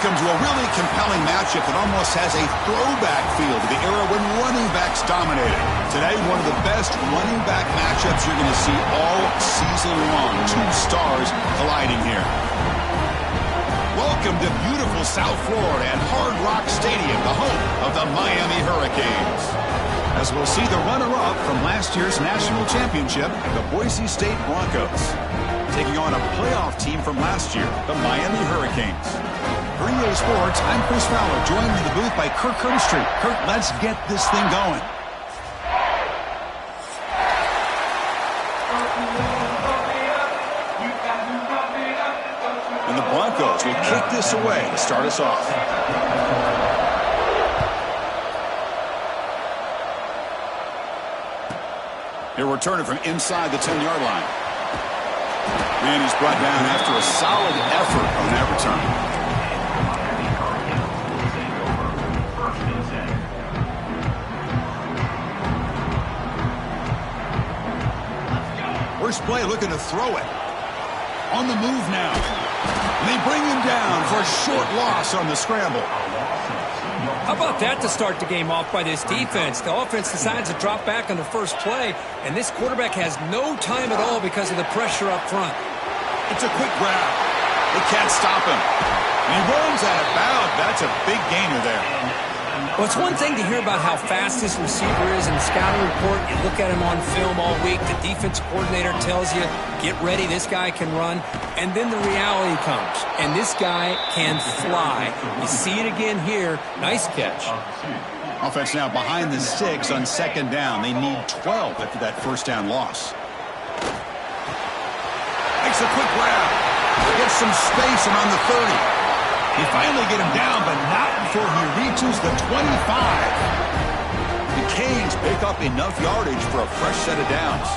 Welcome to a really compelling matchup that almost has a throwback feel to the era when running backs dominated. Today, one of the best running back matchups you're going to see all season long. Two stars colliding here. Welcome to beautiful South Florida and Hard Rock Stadium, the home of the Miami Hurricanes. As we'll see the runner-up from last year's national championship, the Boise State Broncos, taking on a playoff team from last year, the Miami Hurricanes. For EA Sports, I'm Chris Fowler, joined in the booth by Kirk Herbstreit. Kirk, let's get this thing going. And the Broncos will kick this away to start us off. He'll return it from inside the 10-yard line. And he's brought down after a solid effort on that return. First play looking to throw it. On the move now. And they bring him down for a short loss on the scramble. How about that to start the game off by this defense? The offense decides to drop back on the first play, and this quarterback has no time at all because of the pressure up front. It's a quick grab. They can't stop him. And he runs out of bounds. That's a big gainer there. Well, it's one thing to hear about how fast this receiver is in the scouting report. You look at him on film all week. The defense coordinator tells you, get ready, this guy can run. And then the reality comes, and this guy can fly. You see it again here. Nice catch. Offense now behind the 6 on second down. They need 12 after that first down loss. Makes a quick grab. Gets some space around the 30. They finally get him down, but not before he reaches the 25. The Canes pick up enough yardage for a fresh set of downs.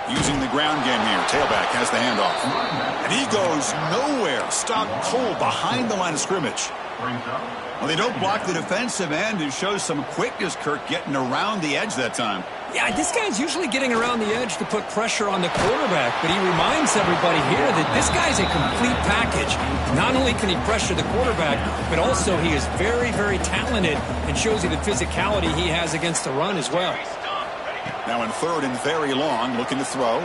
Using the ground game here. Tailback has the handoff. And he goes nowhere. Stopped cold behind the line of scrimmage. Well, they don't block the defensive end and shows some quickness, Kirk, getting around the edge that time. Yeah, this guy's usually getting around the edge to put pressure on the quarterback, but he reminds everybody here that this guy's a complete package. Not only can he pressure the quarterback, but also he is very, very talented and shows you the physicality he has against the run as well. Now in third and very long, looking to throw.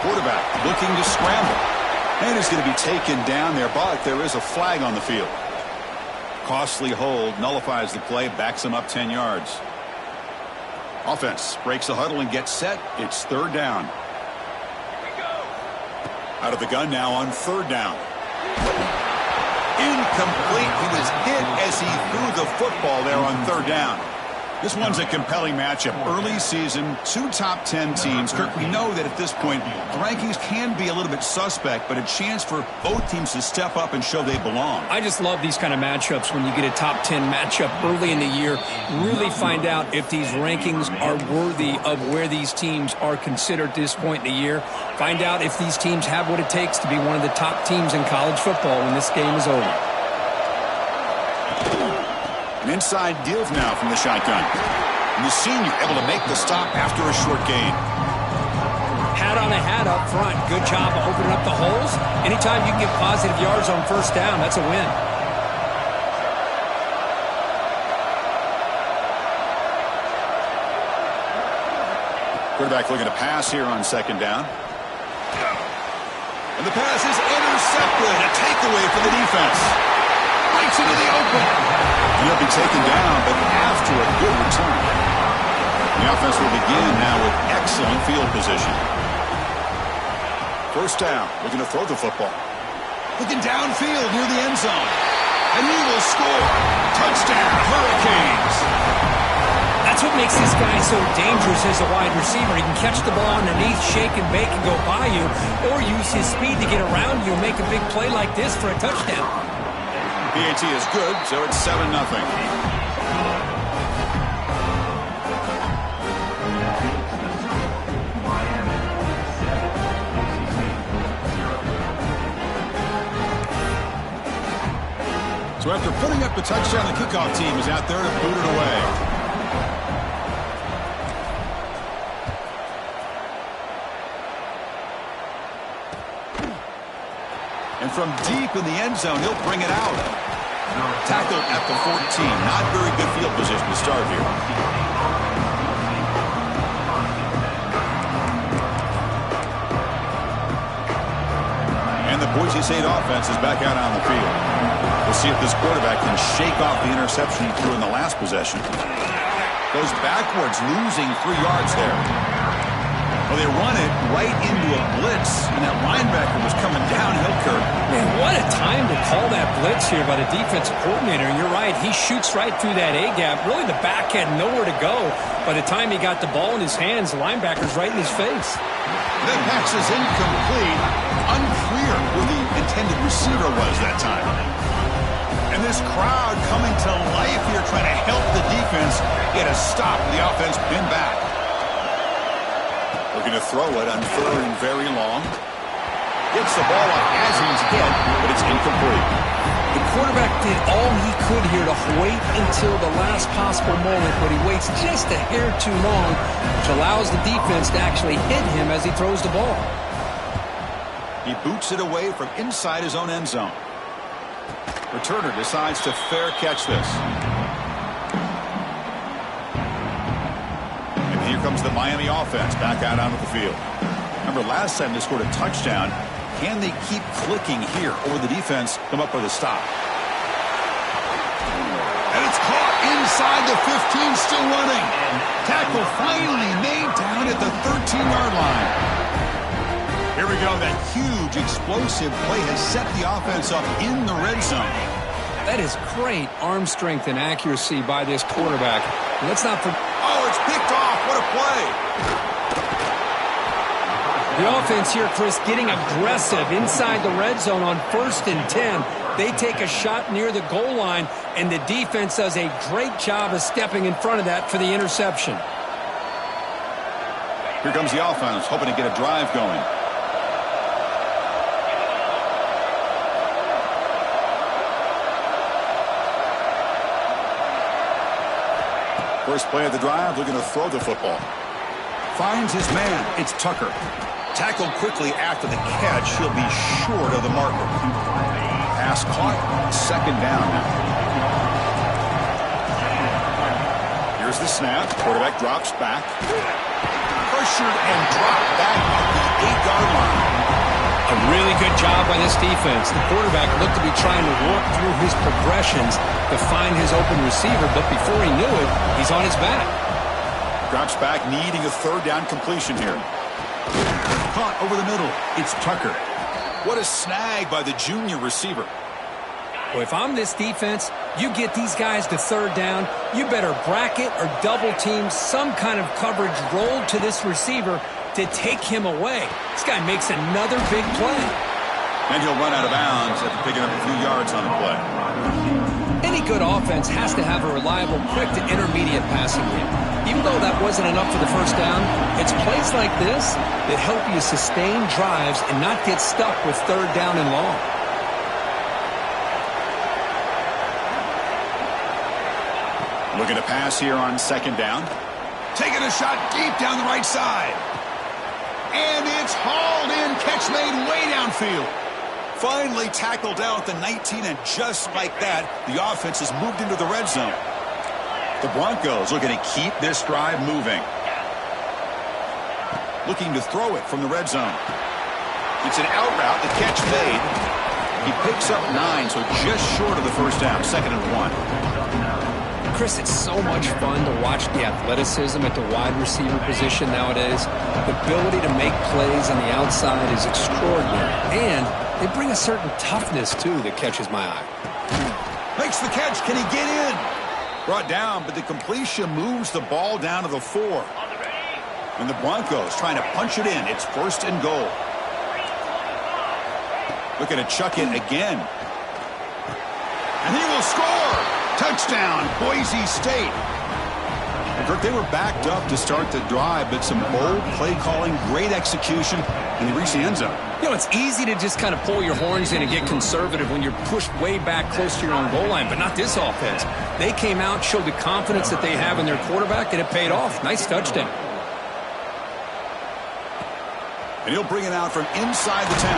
Quarterback looking to scramble. And he's going to be taken down there, but there is a flag on the field. Costly hold, nullifies the play, backs him up 10 yards. Offense breaks the huddle and gets set. It's third down. Out of the gun now on third down. Incomplete. He was hit as he threw the football there on third down. This one's a compelling matchup. Early season, two top 10 teams. Kirk, we know that at this point, the rankings can be a little bit suspect, but a chance for both teams to step up and show they belong. I just love these kind of matchups when you get a top 10 matchup early in the year. Really find out if these rankings are worthy of where these teams are considered at this point in the year. Find out if these teams have what it takes to be one of the top teams in college football when this game is over. An inside deal now from the shotgun. And the senior able to make the stop after a short gain. Hat down they had up front. Good job of opening up the holes. Anytime you can get positive yards on first down, that's a win. Quarterback looking to pass here on second down. And the pass is intercepted. A takeaway for the defense. Bites into the open. He'll be taken down, but after a good return. The offense will begin now with excellent field position. First down. Looking to throw the football. Looking downfield near the end zone. And he will score. Touchdown, Hurricanes. That's what makes this guy so dangerous as a wide receiver. He can catch the ball underneath, shake and bake and go by you, or use his speed to get around you and make a big play like this for a touchdown. PAT is good, so it's 7-0. So after putting up the touchdown, the kickoff team is out there to boot it away. And from deep in the end zone, he'll bring it out. Tackled at the 14. Not very good field position to start here. And the Boise State offense is back out on the field. We'll see if this quarterback can shake off the interception he threw in the last possession. Goes backwards, losing 3 yards there. Well, they run it right into a blitz, and that linebacker was coming downhill, Kurt. Man, what a time to call that blitz here by the defensive coordinator. And you're right, he shoots right through that A-gap. Really, the back had nowhere to go. By the time he got the ball in his hands, the linebacker's right in his face. That pass is incomplete. Unclear who the intended receiver was that time. And this crowd coming to life here trying to help the defense get a stop. The offense pinned back. Looking to throw it on 3rd and very long. Gets the ball up as he's hit, but it's incomplete. The quarterback did all he could here to wait until the last possible moment, but he waits just a hair too long, which allows the defense to actually hit him as he throws the ball. He boots it away from inside his own end zone. Returner decides to fair catch this. Here comes the Miami offense back out onto the field. Remember, last time they scored a touchdown. Can they keep clicking here, or will the defense come up with a stop? And it's caught inside the 15, still running. Tackle finally made down at the 13-yard line. Here we go. That huge, explosive play has set the offense up in the red zone. That is great arm strength and accuracy by this quarterback. Let's not forget. Oh, it's picked off. What a play. The offense here, Chris, getting aggressive inside the red zone on 1st and 10. They take a shot near the goal line, and the defense does a great job of stepping in front of that for the interception. Here comes the offense, hoping to get a drive going. First play of the drive, looking to throw the football. Finds his man. It's Tucker. Tackled quickly after the catch. He'll be short of the marker. Pass caught. 2nd down now. Here's the snap. Quarterback drops back. Pressured and dropped back at the 8-yard line. A really good job by this defense. The quarterback looked to be trying to work through his progressions to find his open receiver, but before he knew it, he's on his back. Drops back, needing a 3rd down completion here. Caught over the middle. It's Tucker. What a snag by the junior receiver. Well, if I'm this defense, you get these guys to 3rd down, you better bracket or double team some kind of coverage roll to this receiver to take him away. This guy makes another big play. And he'll run out of bounds after picking up a few yards on the play. Any good offense has to have a reliable, quick to intermediate passing game. Even though that wasn't enough for the 1st down, it's plays like this that help you sustain drives and not get stuck with 3rd down and long. Looking to pass here on 2nd down. Taking a shot deep down the right side. And it It's hauled in. Catch made way downfield. Finally tackled down at the 19, and just like that, the offense has moved into the red zone. The Broncos looking to keep this drive moving. Looking to throw it from the red zone. It's an out route. The catch made. He picks up 9, so just short of the first down. 2nd and 1. Chris, it's so much fun to watch the athleticism at the wide receiver position nowadays. The ability to make plays on the outside is extraordinary. And they bring a certain toughness, too, that catches my eye. Makes the catch. Can he get in? Brought down, but the completion moves the ball down to the 4. And the Broncos trying to punch it in. It's 1st and goal. Looking to chuck it again. And he will score! Touchdown, Boise State. Kirk, they were backed up to start the drive, but some bold play calling, great execution, and they reached the end zone. You know, it's easy to just kind of pull your horns in and get conservative when you're pushed way back close to your own goal line, but not this offense. They came out, showed the confidence that they have in their quarterback, and it paid off. Nice touchdown. And he'll bring it out from inside the 10.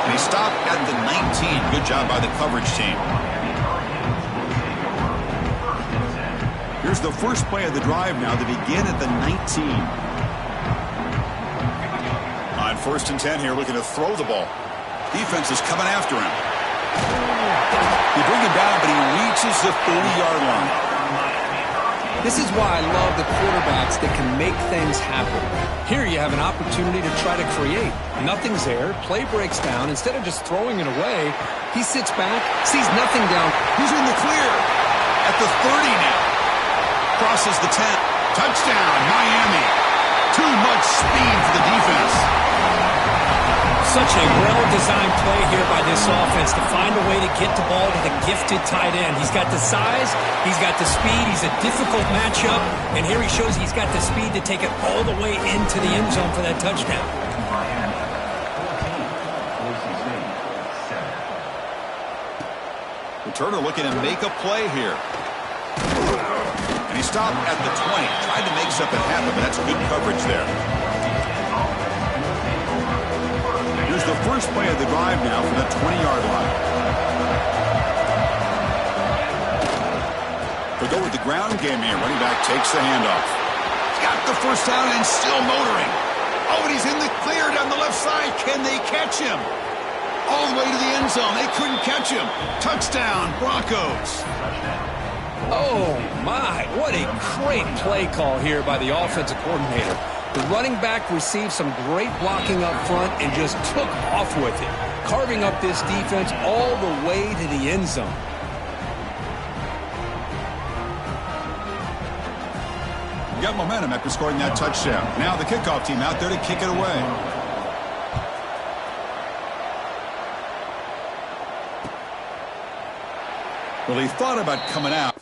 And he stopped at the 19. Good job by the coverage team. Here's the first play of the drive now to begin at the 19. On 1st and 10 here, looking to throw the ball. Defense is coming after him. They bring him down, but he reaches the 30-yard line. This is why I love the quarterbacks that can make things happen. Here you have an opportunity to try to create. Nothing's there. Play breaks down. Instead of just throwing it away, he sits back, sees nothing down. He's in the clear at the 30 now. Crosses the 10. Touchdown, Miami. Too much speed for the defense. Such a well-designed play here by this offense to find a way to get the ball to the gifted tight end. He's got the size, he's got the speed, he's a difficult matchup, and here he shows he's got the speed to take it all the way into the end zone for that touchdown. Returner looking to make a play here. And he stopped at the 20. Tried to make something happen, but that's good coverage there. Here's the first play of the drive now from the 20-yard line. They'll go with the ground game here. Running back takes the handoff. He's got the first down and still motoring. Oh, and he's in the clear down the left side. Can they catch him? All the way to the end zone. They couldn't catch him. Touchdown, Broncos. Oh, my. What a great play call here by the offensive coordinator. The running back received some great blocking up front and just took off with it, carving up this defense all the way to the end zone. You got momentum after scoring that touchdown. Now the kickoff team out there to kick it away. Well, he thought about coming out.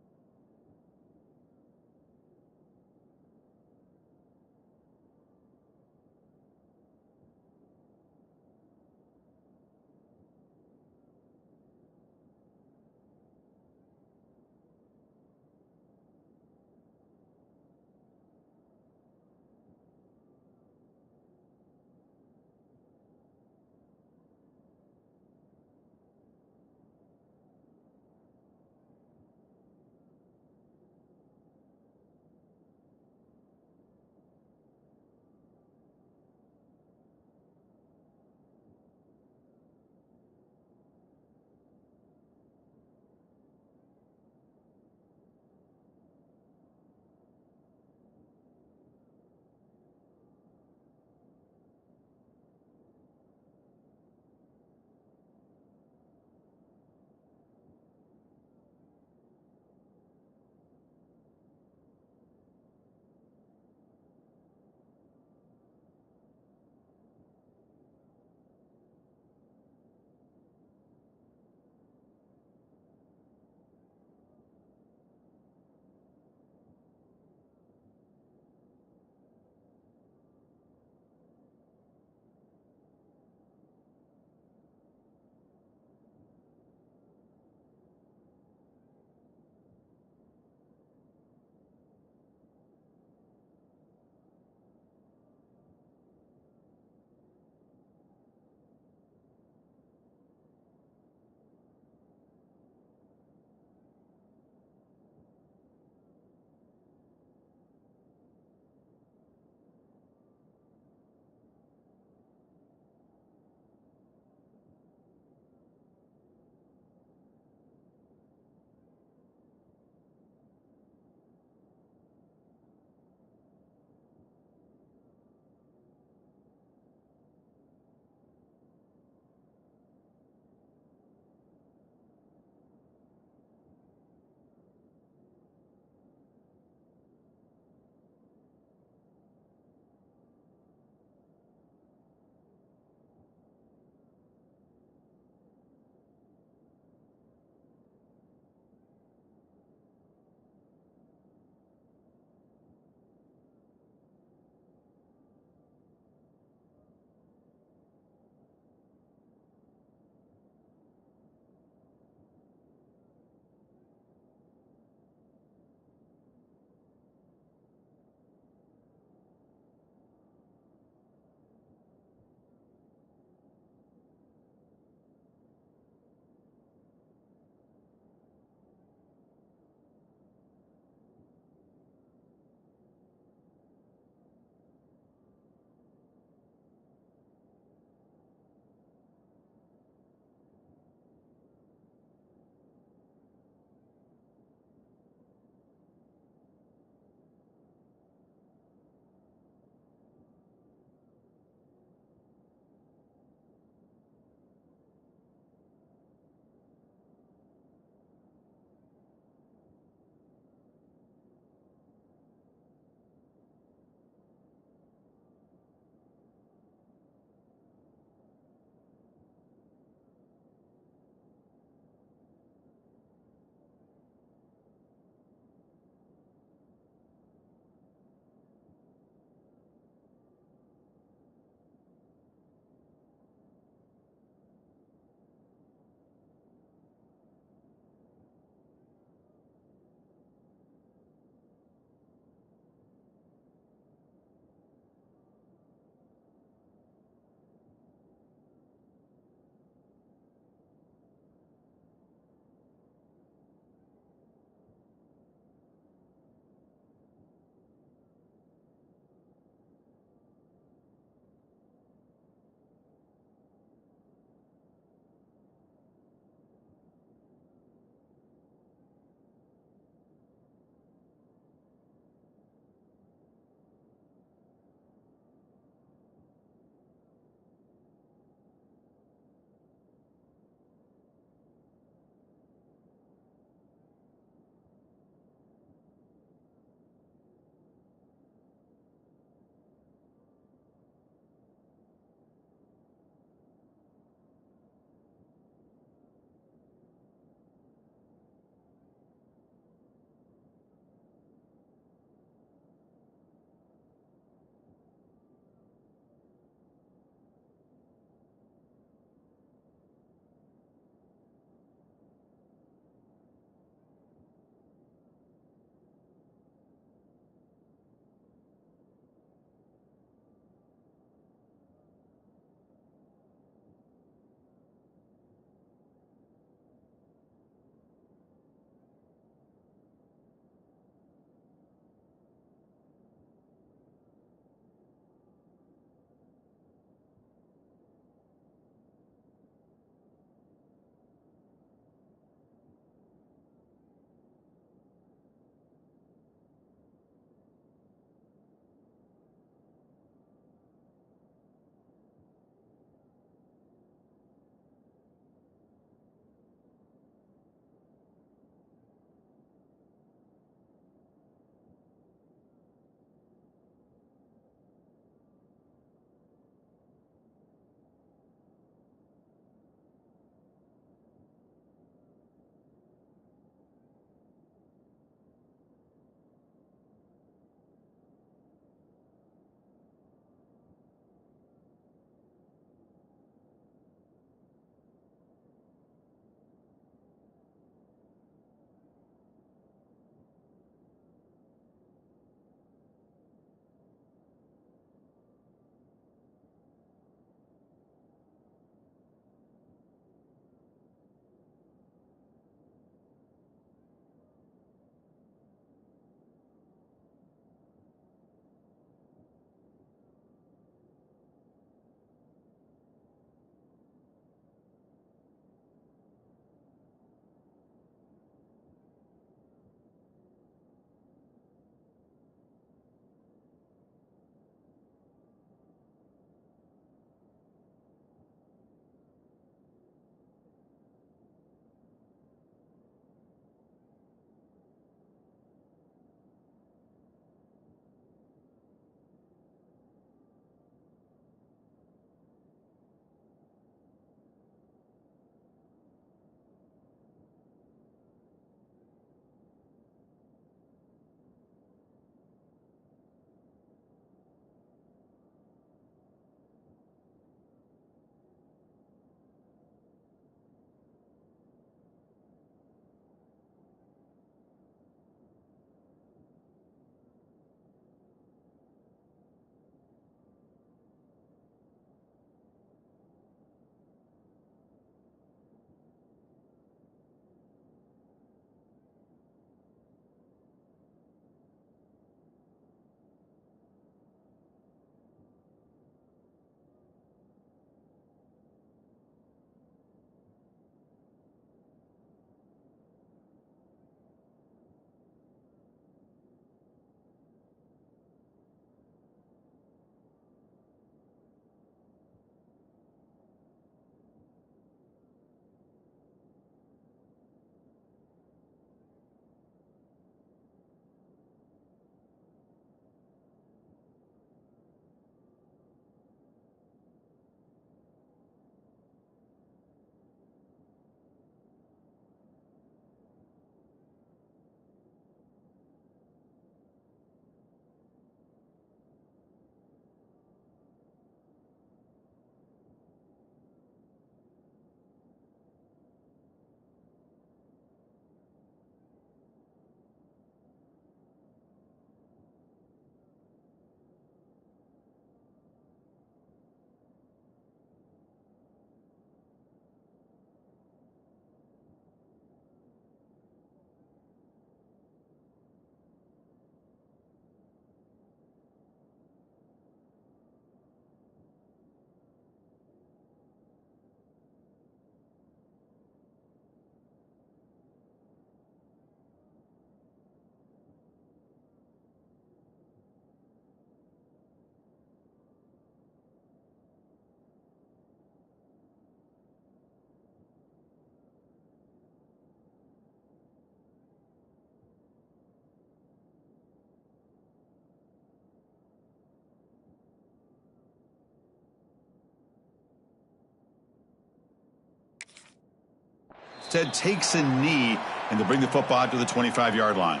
instead takes a knee, and they bring the football out to the 25-yard line.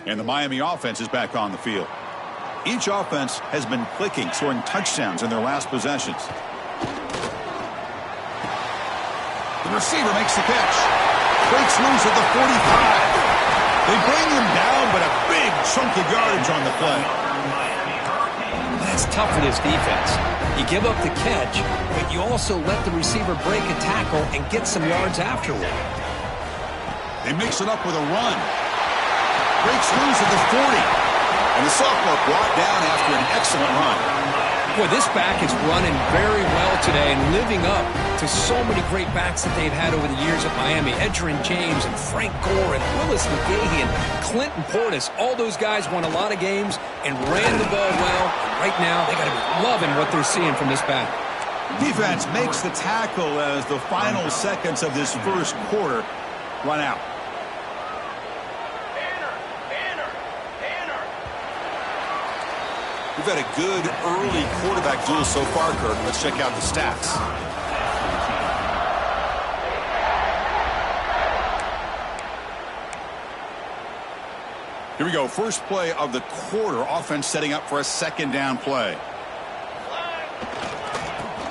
And the Miami offense is back on the field. Each offense has been clicking, scoring touchdowns in their last possessions. The receiver makes the catch. Breaks loose at the 45. They bring him down, but a big chunk of yardage on the play. That's tough for this defense. You give up the catch, but you also let the receiver break a tackle and get some yards afterward. They mix it up with a run. Breaks loose at the 40. And the sophomore brought down after an excellent run. Boy, this back is running very well today and living up to so many great backs that they've had over the years at Miami. Edgerrin James and Frank Gore and Willis McGahee and Clinton Portis. All those guys won a lot of games and ran the ball well. Right now, they got to be loving what they're seeing from this back. Defense makes the tackle as the final seconds of this first quarter run out. We've had a good early quarterback duel so far, Kirk. Let's check out the stats. Here we go. First play of the quarter. Offense setting up for a second down play.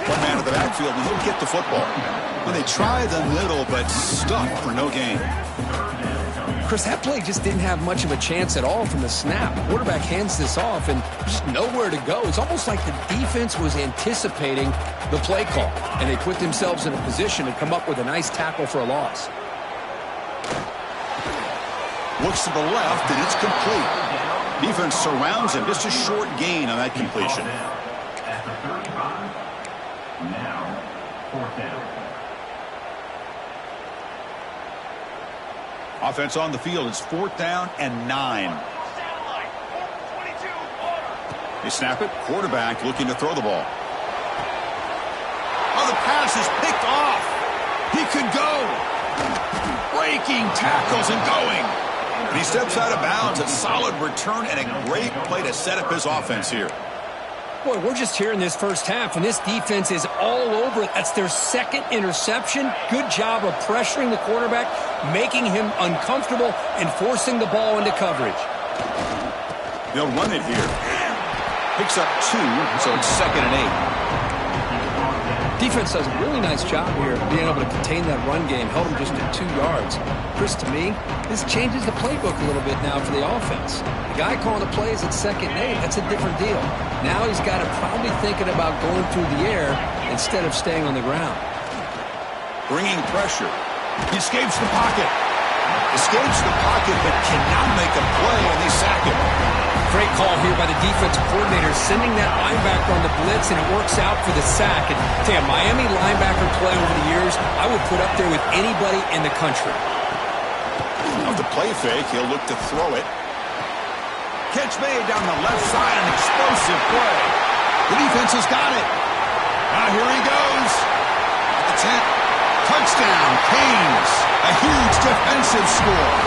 One man at the backfield, and he'll get the football. Well, they try the middle, but stuck for no gain. Chris, that play just didn't have much of a chance at all from the snap. The quarterback hands this off and just nowhere to go. It's almost like the defense was anticipating the play call, and they put themselves in a position to come up with a nice tackle for a loss. Looks to the left, and it's complete. Defense surrounds him. Just a short gain on that completion. Now, fourth down. Offense on the field. It's 4th down and 9. They snap it. Quarterback looking to throw the ball. Oh, the pass is picked off. He could go. Breaking tackles and going. And he steps out of bounds. A solid return and a great play to set up his offense here. Boy, we're just here in this first half, and this defense is all over it. That's their second interception. Good job of pressuring the quarterback, making him uncomfortable, and forcing the ball into coverage. They'll run it here. Picks up 2, so it's 2nd and 8. Defense does a really nice job here of being able to contain that run game, held them just at 2 yards. Chris, to me, this changes the playbook a little bit now for the offense. The guy calling the plays at 2nd and 8, that's a different deal. Now he's got to probably thinking about going through the air instead of staying on the ground. Bringing pressure. He escapes the pocket. Escapes the pocket, but cannot make a play, and they sack him. Great call here by the defensive coordinator, sending that linebacker on the blitz, and it works out for the sack. And tell you, Miami linebacker play over the years, I would put up there with anybody in the country. Of the play fake, he'll look to throw it. Catch made down the left side, an explosive play. The defense has got it. Now here he goes. At the 10. Touchdown, Canes. A huge defensive score.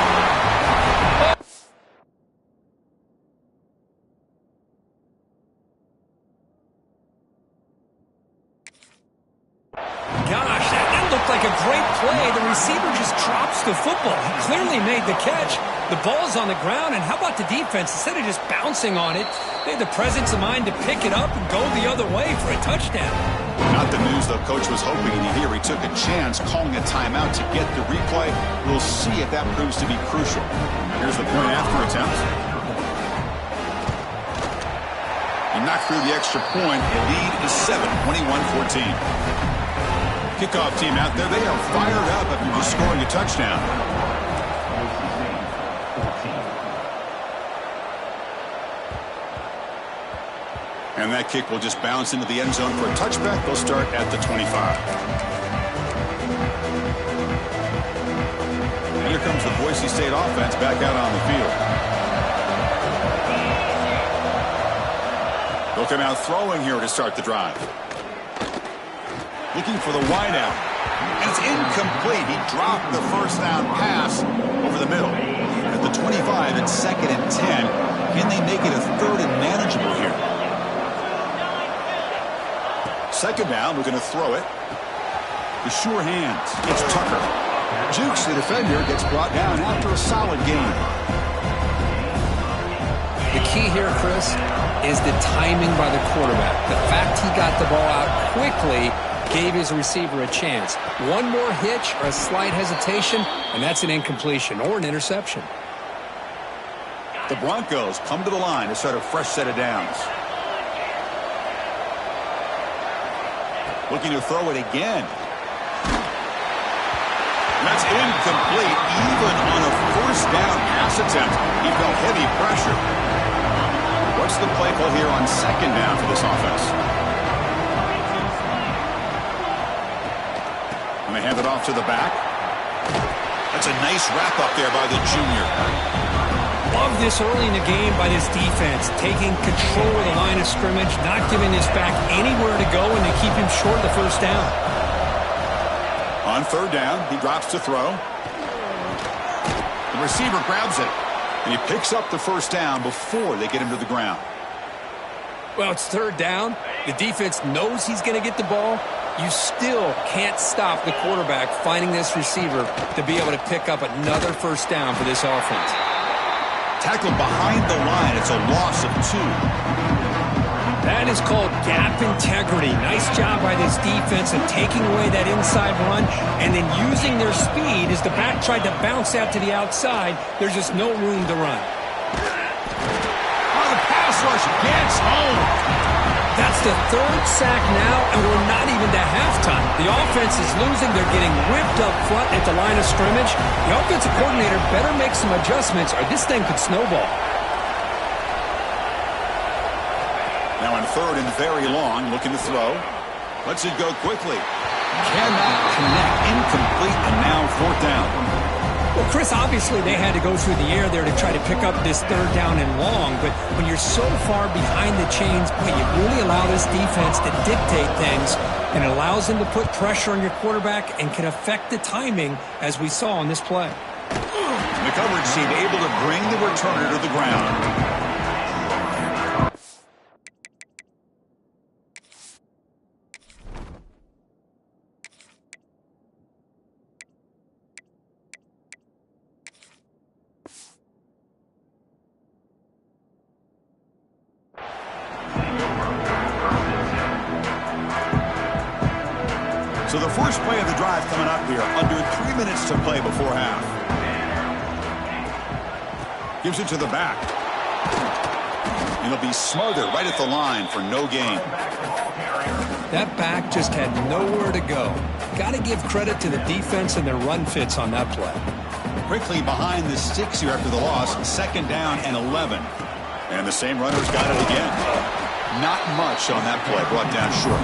Gosh, that looked like a great play. The receiver just drops the football. He clearly made the catch. The ball's on the ground, and how about the defense? Instead of just bouncing on it, they had the presence of mind to pick it up and go the other way for a touchdown. Not the news the coach was hoping to hear. He took a chance calling a timeout to get the replay. We'll see if that proves to be crucial. Here's the point after attempt. He knocked through the extra point. The lead is 7, 21-14. Kickoff team out there, they are fired up after just scoring a touchdown. And that kick will just bounce into the end zone for a touchback. They'll start at the 25. And here comes the Boise State offense back out on the field. They'll come out throwing here to start the drive. Looking for the wideout. And it's incomplete. He dropped the first down pass over the middle. At the 25, it's 2nd and 10. Can they make it a 3rd and manageable here? 2nd down, we're going to throw it. The sure hands. It's Tucker. Jukes the defender, gets brought down after a solid game. The key here, Chris, is the timing by the quarterback. The fact he got the ball out quickly gave his receiver a chance. One more hitch or a slight hesitation, and that's an incompletion or an interception. The Broncos come to the line to start a fresh set of downs. Looking to throw it again. That's incomplete, even on a first down pass attempt. He felt heavy pressure. What's the play call here on second down for this offense? And they hand it off to the back. That's a nice wrap-up there by the junior. Love this early in the game by this defense, taking control of the line of scrimmage, not giving this back anywhere to go, and they keep him short of the first down. On third down, he drops to throw. The receiver grabs it, and he picks up the first down before they get him to the ground. Well, it's third down. The defense knows he's going to get the ball. You still can't stop the quarterback finding this receiver to be able to pick up another first down for this offense. Tackled behind the line. It's a loss of 2. That is called gap integrity. Nice job by this defense of taking away that inside run and then using their speed as the back tried to bounce out to the outside. There's just no room to run. Oh, the pass rush gets home. That's the third sack now, and we're not even to halftime. The offense is losing. They're getting whipped up front at the line of scrimmage. The offensive coordinator better make some adjustments or this thing could snowball. Now on third and very long, looking to throw. Lets it go quickly. Cannot connect. Incomplete, and now fourth down. Well, Chris, obviously they had to go through the air there to try to pick up this third down and long, but when you're so far behind the chains, boy, you really allow this defense to dictate things, and it allows them to put pressure on your quarterback and can affect the timing, as we saw on this play. The coverage team able to bring the returner to the ground. So the first play of the drive coming up here, under 3 minutes to play before half. Gives it to the back. It'll be smothered right at the line for no gain. That back just had nowhere to go. Got to give credit to the defense and their run fits on that play. Quickly behind the sticks here after the loss, second down and 11. And the same runner's got it again. Not much on that play, brought down short.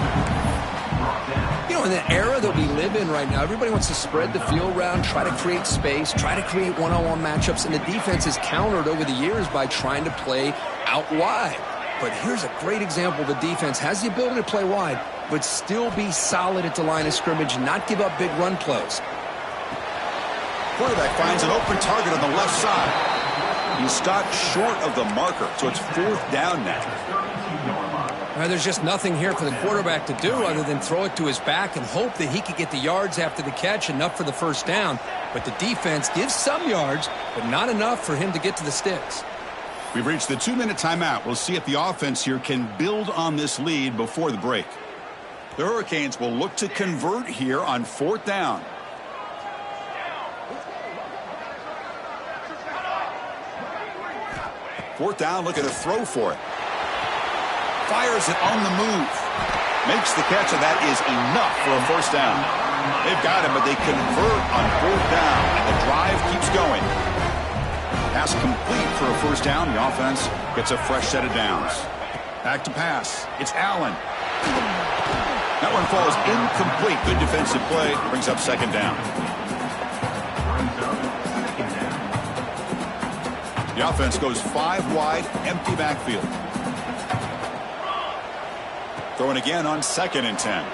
You know, in the era that we live in right now, everybody wants to spread the field around, try to create space, try to create one-on-one matchups, and the defense is countered over the years by trying to play out wide. But here's a great example. The defense has the ability to play wide, but still be solid at the line of scrimmage and not give up big run plays. Quarterback finds an open target on the left side. He's stopped short of the marker, so it's fourth down now. There's just nothing here for the quarterback to do other than throw it to his back and hope that he could get the yards after the catch, enough for the first down. But the defense gives some yards, but not enough for him to get to the sticks. We've reached the 2-minute timeout. We'll see if the offense here can build on this lead before the break. The Hurricanes will look to convert here on fourth down. Fourth down, looking to throw for it. Fires it on the move. Makes the catch, and that is enough for a first down. They've got him, but they convert on fourth down, and the drive keeps going. Pass complete for a first down. The offense gets a fresh set of downs. Back to pass. It's Allen. That one falls incomplete. Good defensive play. Brings up second down. The offense goes 5 wide, empty backfield. Throwing again on 2nd and 10.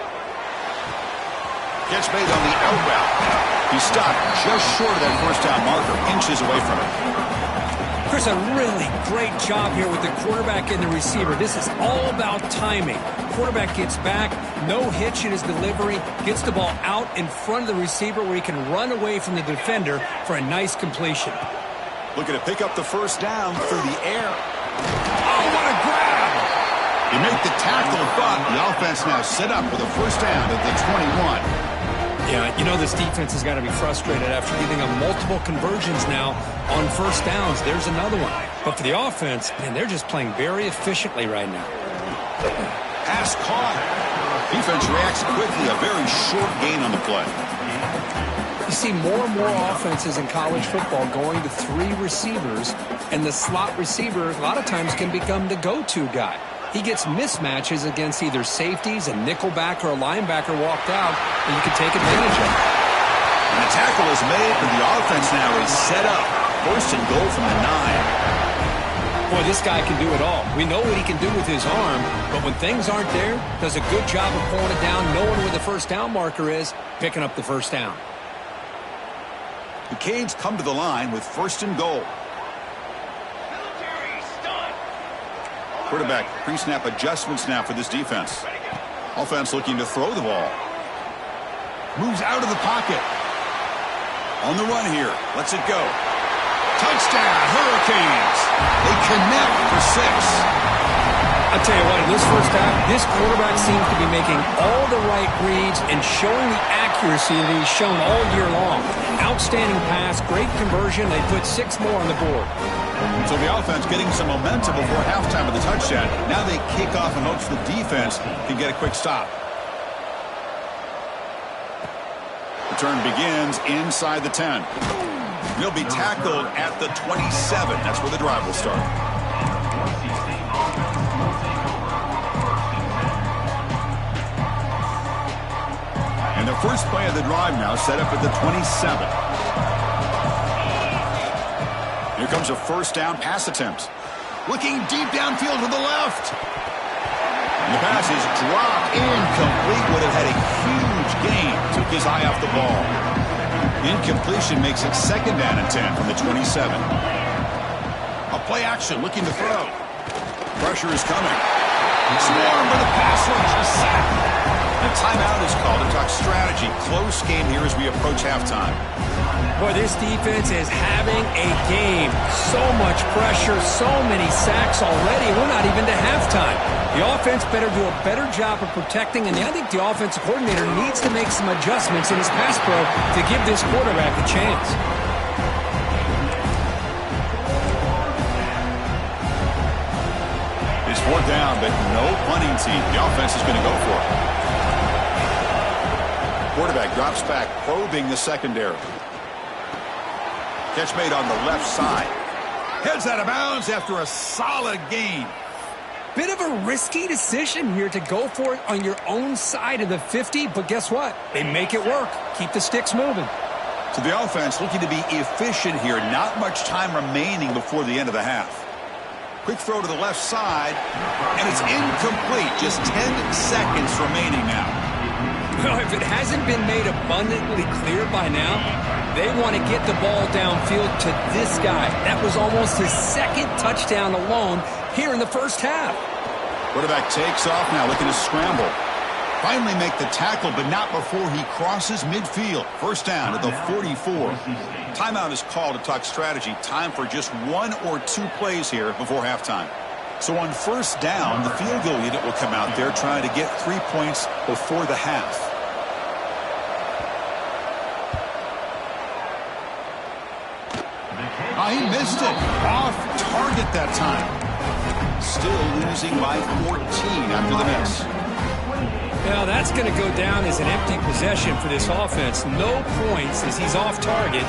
Catch made on the out route. He stopped just short of that first down marker, inches away from it. Chris, a really great job here with the quarterback and the receiver. This is all about timing. Quarterback gets back, no hitch in his delivery, gets the ball out in front of the receiver where he can run away from the defender for a nice completion. Looking to pick up the first down through the air. Oh, what a grab! You make the tackle, but the offense now set up with a first down at the 21. Yeah, you know this defense has got to be frustrated after giving up multiple conversions now on first downs. There's another one. But for the offense, man, they're just playing very efficiently right now. Pass caught. Defense reacts quickly. A very short gain on the play. You see more and more offenses in college football going to 3 receivers, and the slot receiver a lot of times can become the go-to guy. He gets mismatches against either safeties, a nickelback, or a linebacker walked out, and you can take advantage of it. And the tackle is made, but the offense now is set up. First and goal from the 9. Boy, this guy can do it all. We know what he can do with his arm, but when things aren't there, does a good job of pulling it down, knowing where the first down marker is, picking up the first down. The Canes come to the line with first and goal. Quarterback pre-snap adjustments now for this defense. Offense looking to throw the ball. Moves out of the pocket. On the run here. Lets it go. Touchdown, Hurricanes. They connect for 6. I'll tell you what, in this first half, this quarterback seems to be making all the right reads and showing the accuracy that he's shown all year long. Outstanding pass, great conversion. They put 6 more on the board. So the offense getting some momentum before halftime with the touchdown. Now they kick off and hope the defense can get a quick stop. The turn begins inside the 10. He'll be tackled at the 27. That's where the drive will start. And the first play of the drive now set up at the 27. Here comes a first down pass attempt. Looking deep downfield to the left. And the pass is dropped incomplete. Would have had a huge gain. Took his eye off the ball. Incompletion makes it second down and 10 from the 27. A play action looking to throw. Pressure is coming. Swarm by the pass rush is sacked. A timeout is called to talk strategy. Close game here as we approach halftime. Boy, this defense is having a game. So much pressure, so many sacks already. We're not even to halftime. The offense better do a better job of protecting, and I think the offensive coordinator needs to make some adjustments in his pass pro to give this quarterback a chance. It's 4th down, but no punting team. The offense is going to go for it. Quarterback drops back, probing the secondary. Catch made on the left side. Heads out of bounds after a solid gain. Bit of a risky decision here to go for it on your own side of the 50, but guess what? They make it work. Keep the sticks moving. So the offense looking to be efficient here. Not much time remaining before the end of the half. Quick throw to the left side, and it's incomplete. Just 10 seconds remaining now. Well, if it hasn't been made abundantly clear by now, they want to get the ball downfield to this guy. That was almost his 2nd touchdown alone here in the first half. Quarterback takes off now, looking to scramble. Finally make the tackle, but not before he crosses midfield. First down at the 44. Timeout is called to talk strategy. Time for just 1 or 2 plays here before halftime. So on first down, the field goal unit will come out there trying to get 3 points before the half. He missed it. Off target that time. Still losing by 14 after the miss. Now that's going to go down as an empty possession for this offense. No points as he's off target.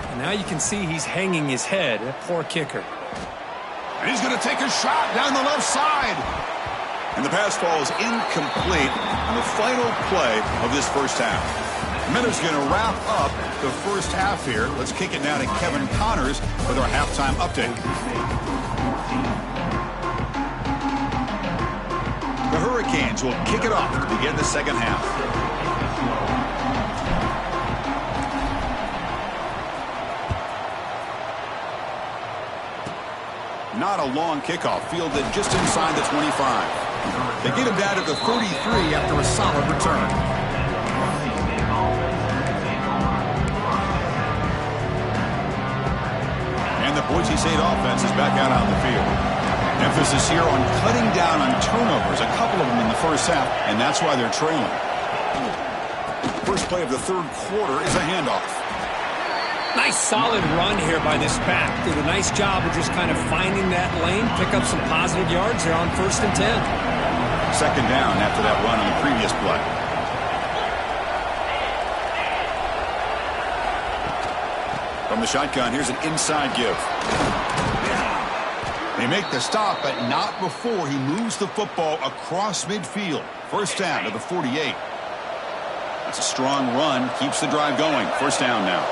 And now you can see he's hanging his head. A poor kicker. And he's going to take a shot down the left side. And the pass falls incomplete on the final play of this first half. Miller's going to wrap up the first half here. Let's kick it now to Kevin Connors with our halftime update. The Hurricanes will kick it off to begin the second half. Not a long kickoff, fielded just inside the 25. They get him down to the 33 after a solid return. And the Boise State offense is back out on the field. Emphasis here on cutting down on turnovers, a couple of them in the first half, and that's why they're trailing. First play of the third quarter is a handoff. Nice solid run here by this back. Did a nice job of just kind of finding that lane, pick up some positive yards there on 1st and 10. Second down after that run on the previous play. From the shotgun, here's an inside give. They make the stop, but not before he moves the football across midfield. First down to the 48. That's a strong run, keeps the drive going. First down now.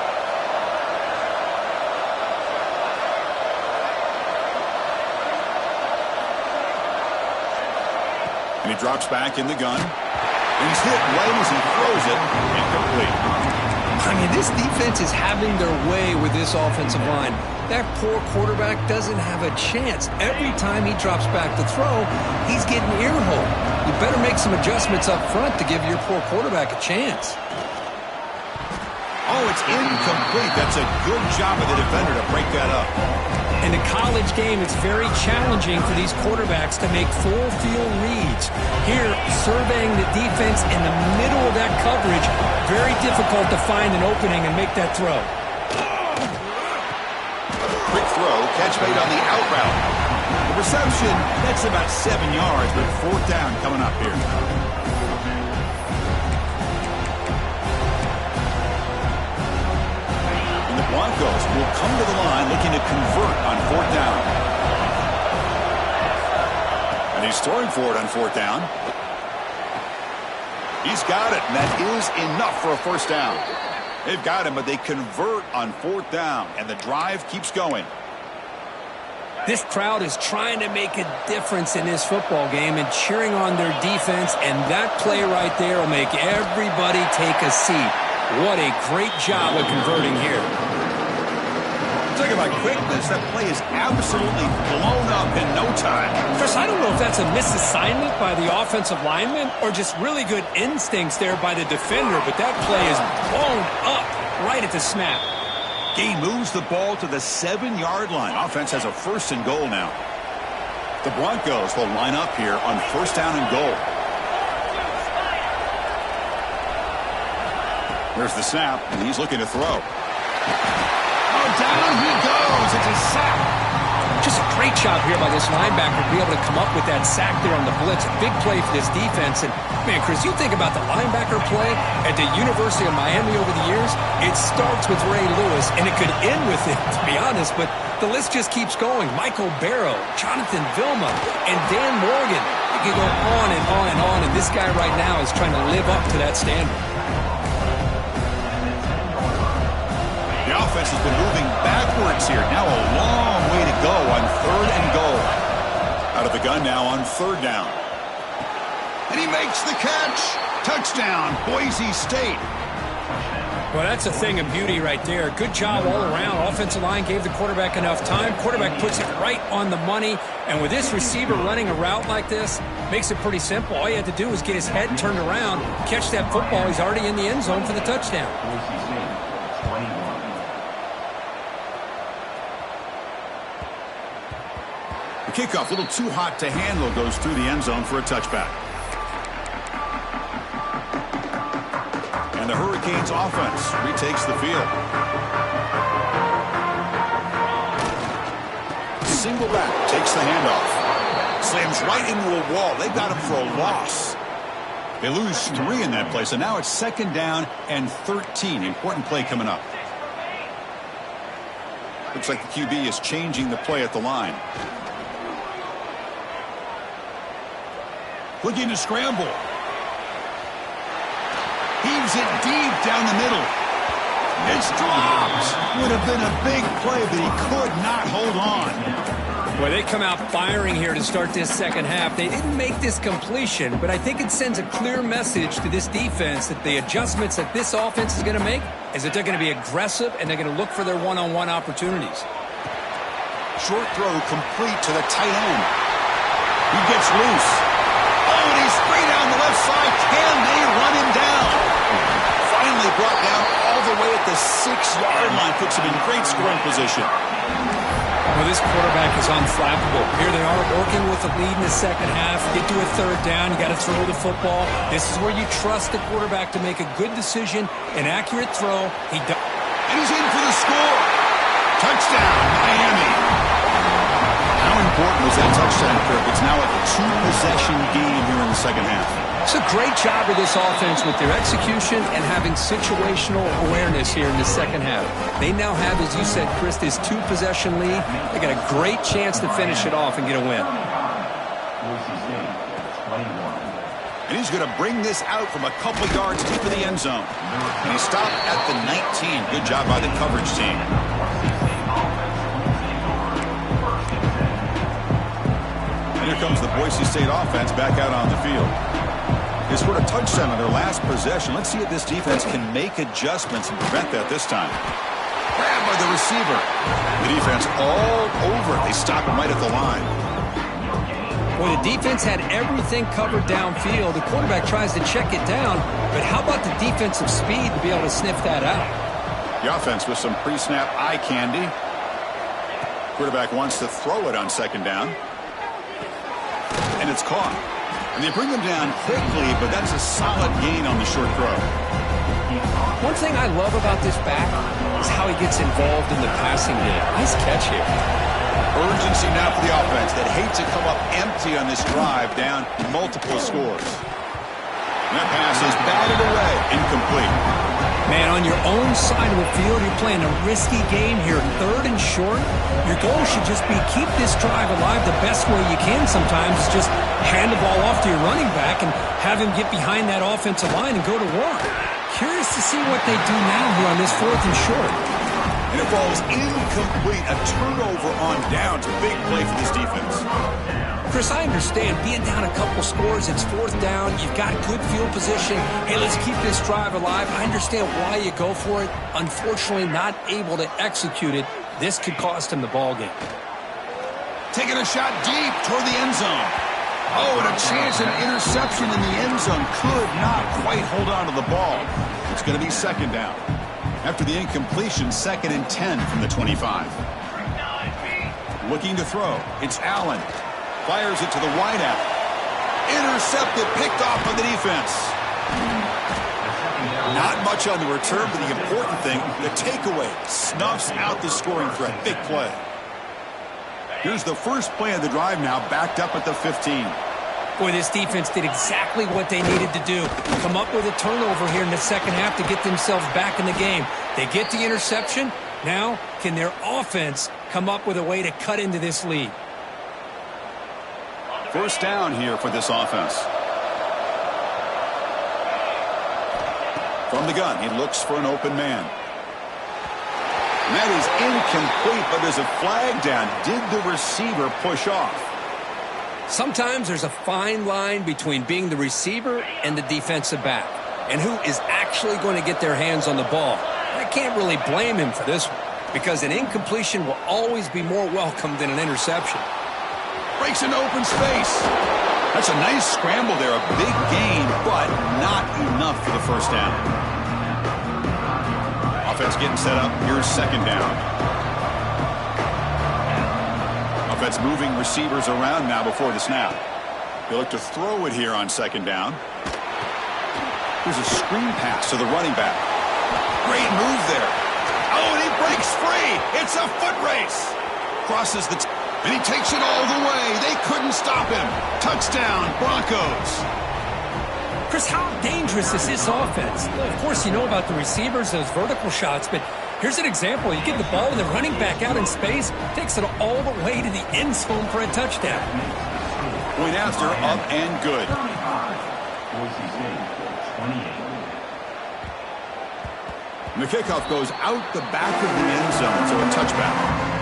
And he drops back in the gun. And he's hit right as he throws it. Incomplete. I mean, this defense is having their way with this offensive line. That poor quarterback doesn't have a chance. Every time he drops back to throw, he's getting earholed. You better make some adjustments up front to give your poor quarterback a chance. Oh, it's incomplete. That's a good job of the defender to break that up. In a college game, it's very challenging for these quarterbacks to make full field reads. Here, surveying the defense in the middle of that coverage, very difficult to find an opening and make that throw. Quick throw, catch made on the out route. The reception, that's about 7 yards, but fourth down coming up here. And the Broncos will come to the line looking to convert on fourth down. And he's throwing for it on fourth down. He's got it, and that is enough for a first down. They've got him, but they convert on fourth down, and the drive keeps going. This crowd is trying to make a difference in this football game and cheering on their defense, and that play right there will make everybody take a seat. What a great job of converting here. Talk about quickness. That play is absolutely blown up in no time. Chris, I don't know if that's a misassignment by the offensive lineman or just really good instincts there by the defender, but that play is blown up right at the snap. He moves the ball to the 7-yard line. Offense has a 1st and goal now. The Broncos will line up here on first down and goal. There's the snap, and he's looking to throw. Down he goes. It's a sack. Just a great job here by this linebacker to be able to come up with that sack there on the blitz. A big play for this defense. And, man, Chris, you think about the linebacker play at the University of Miami over the years, it starts with Ray Lewis, and it could end with it, to be honest, but the list just keeps going. Michael Barrow, Jonathan Vilma, and Dan Morgan. You can go on and on and on, and this guy right now is trying to live up to that standard. The offense has been moving backwards here. Now a long way to go on 3rd and goal. Out of the gun now on 3rd down. And he makes the catch. Touchdown, Boise State. Well, that's a thing of beauty right there. Good job all around. Offensive line gave the quarterback enough time. Quarterback puts it right on the money. And with this receiver running a route like this, makes it pretty simple. All you had to do was get his head turned around, catch that football. He's already in the end zone for the touchdown. The kickoff, a little too hot to handle, goes through the end zone for a touchback. And the Hurricanes offense retakes the field. Single back, takes the handoff. Slams right into a wall. They've got him for a loss. They lose 3 in that play, so now it's 2nd down and 13. Important play coming up. Looks like the QB is changing the play at the line. Looking to scramble. Heaves it deep down the middle. It's dropped. Would have been a big play, but he could not hold on. Well, they come out firing here to start this second half. They didn't make this completion, but I think it sends a clear message to this defense that the adjustments that this offense is going to make is that they're going to be aggressive and they're going to look for their one-on-one opportunities. Short throw complete to the tight end. He gets loose. Oh, and he's free down the left side. Can they run him down? Finally brought down all the way at the 6-yard line. Puts him in great scoring position. Well, this quarterback is unflappable. Here they are working with the lead in the second half. Get to a third down. You got to throw the football. This is where you trust the quarterback to make a good decision, an accurate throw. And he's in for the score. Touchdown, Miami. How important was that touchdown, Kirk? It's now a 2-possession game here in the second half. It's a great job of this offense with their execution and having situational awareness here in the second half. They now have, as you said, Chris, this 2-possession lead. They got a great chance to finish it off and get a win. And he's going to bring this out from a couple yards deep in the end zone. And he stopped at the 19. Good job by the coverage team. And here comes the Boise State offense back out on the field. They scored a touchdown on their last possession. Let's see if this defense can make adjustments and prevent that this time. Grabbed by the receiver. The defense all over it. They stop him right at the line. Well, the defense had everything covered downfield. The quarterback tries to check it down, but how about the defensive speed to be able to sniff that out? The offense with some pre-snap eye candy. Quarterback wants to throw it on second down. And it's caught. And they bring them down quickly, but that's a solid gain on the short throw. One thing I love about this back is how he gets involved in the passing game. Nice catch here. Urgency now for the offense that hate to come up empty on this drive, down multiple scores. And that pass is batted away, incomplete. Man, on your own side of the field, you're playing a risky game here, third and short. Your goal should just be keep this drive alive the best way you can sometimes. Just hand the ball off to your running back and have him get behind that offensive line and go to work. Curious to see what they do now here on this fourth and short. And it falls incomplete. A turnover on down. It's a big play for this defense. Chris, I understand being down a couple scores, it's fourth down, you've got good field position. Hey, let's keep this drive alive. I understand why you go for it. Unfortunately, not able to execute it. This could cost him the ball game. Taking a shot deep toward the end zone. Oh, and a chance at interception in the end zone. Could not quite hold on to the ball. It's going to be second down. After the incompletion, 2nd and 10 from the 25. Looking to throw. It's Allen. Fires it to the wideout. Intercepted, picked off by the defense. Not much on the return, but the important thing, the takeaway, snuffs out the scoring threat. Big play. Here's the first play of the drive now, backed up at the 15. Boy, this defense did exactly what they needed to do. Come up with a turnover here in the second half to get themselves back in the game. They get the interception. Now, can their offense come up with a way to cut into this lead? First down here for this offense. From the gun, he looks for an open man. And that is incomplete, but there's a flag down. Did the receiver push off? Sometimes there's a fine line between being the receiver and the defensive back, and who is actually going to get their hands on the ball. I can't really blame him for this one, because an incompletion will always be more welcome than an interception. Breaks into open space. That's a nice scramble there, a big gain, but not enough for the first down. Offense getting set up. Here's second down. Offense moving receivers around now before the snap. They look to throw it here on second down. Here's a screen pass to the running back. Great move there. Oh, and he breaks free. It's a foot race. Crosses the and he takes it all the way. They couldn't stop him. Touchdown, Broncos. Chris, how dangerous is this offense? Well, of course, you know about the receivers, those vertical shots, but here's an example. You get the ball and the running back out in space, takes it all the way to the end zone for a touchdown. Point after, up and good. And the kickoff goes out the back of the end zone, so a touchback.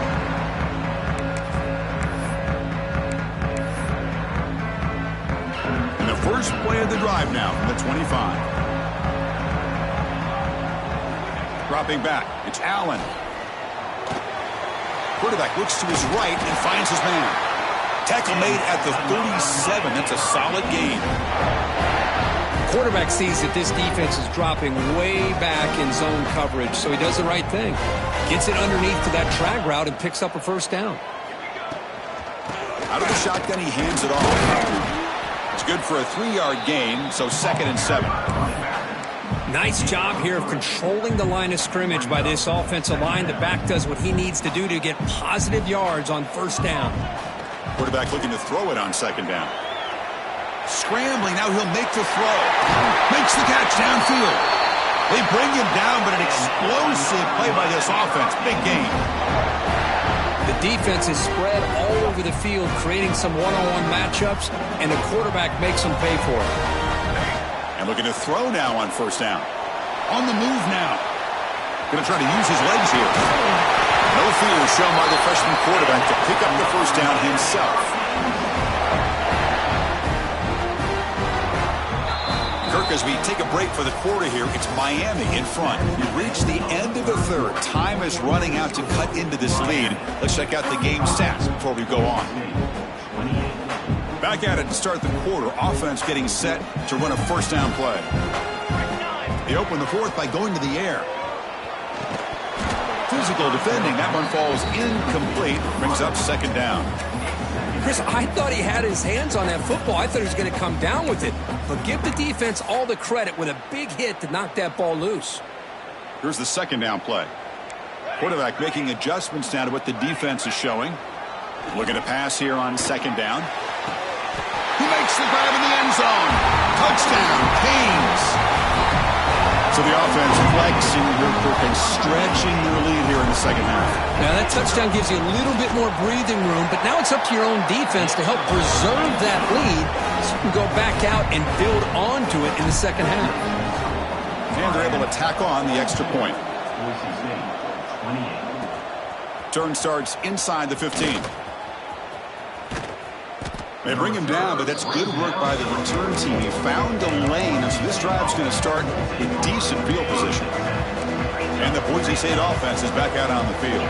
First play of the drive now from the 25. Dropping back. It's Allen. quarterback looks to his right and finds his man. Tackle made at the 37. That's a solid gain. Quarterback sees that this defense is dropping way back in zone coverage, so he does the right thing. Gets it underneath to that drag route and picks up a first down. Out of the shotgun, he hands it off. It's good for a 3-yard gain, so 2nd and 7. Nice job here of controlling the line of scrimmage by this offensive line. The back does what he needs to do to get positive yards on first down. Quarterback looking to throw it on 2nd down. Scrambling, now he'll make the throw. Makes the catch downfield. They bring him down, but an explosive play by this offense. Big gain. The defense is spread all over the field, creating some one-on-one matchups, and the quarterback makes them pay for it. And looking to throw now on first down. On the move now. Going to try to use his legs here. No fear shown by the freshman quarterback to pick up the first down himself. Kirk, as we take a break for the quarter here, it's Miami in front. We reach the end of the third. Time is running out to cut into this lead. Let's check out the game stats before we go on. Back at it to start the quarter. Offense getting set to run a first down play. They open the fourth by going to the air. Physical defending. That one falls incomplete. Brings up 2nd down. Chris, I thought he had his hands on that football. I thought he was going to come down with it. But give the defense all the credit with a big hit to knock that ball loose. Here's the 2nd down play. Quarterback making adjustments down to what the defense is showing. Looking to pass here on 2nd down. He makes the grab in the end zone. Touchdown, Canes. So the offense flexing and stretching their lead here in the 2nd half. Now that touchdown gives you a little bit more breathing room, but now it's up to your own defense to help preserve that lead so you can go back out and build onto it in the 2nd half. And they're able to tack on the extra point. Turn starts inside the 15. They bring him down, but that's good work by the return team. He found a lane, and so this drive's going to start in decent field position. And the Boise State offense is back out on the field.